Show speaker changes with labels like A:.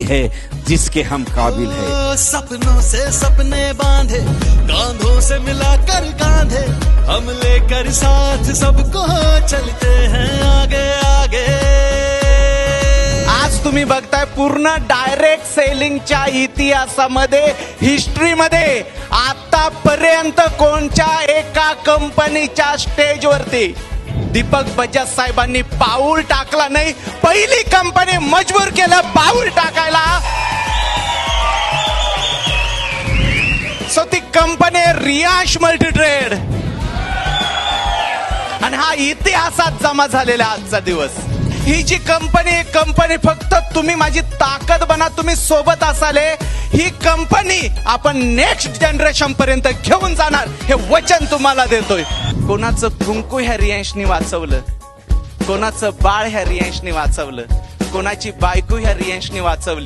A: है जिसके हम काबिल है।
B: सपनों से सपने बांधे, कांधों से मिलाकर कांधे, हम लेकर साथ सबको चलते हैं आगे आगे।
C: आज तुम्ही बघताय पूर्ण डायरेक्ट सेलिंगच्या इतिहासामध्ये, हिस्ट्रीमध्ये आतापर्यंत कोणत्या एका कंपनीच्या स्टेजवरती दीपक बजाज साहेबांनी पाऊल टाकला नाही। पहिली कंपनी मजबूर केलं पाऊल टाकायला। सो ती कंपनी रियांश मल्टीट्रेड, आणि हा इतिहासात जमा झालेला आजचा दिवस। ही जी कंपनी फक्त तुम्ही माझी ताकद बना, तुम्ही सोबत असाले, ही कंपनी आपण नेक्स्ट जनरेशन पर्यंत घेऊन जाणार हे वचन तुम्हाला देतोय। कोणाचं कुंकू ह्या रियांशनी वाचवलं, कोणाचं बाळ ह्या रियांशनी वाचवलं, कोणाची बायको ह्या रियांशनी वाचवली।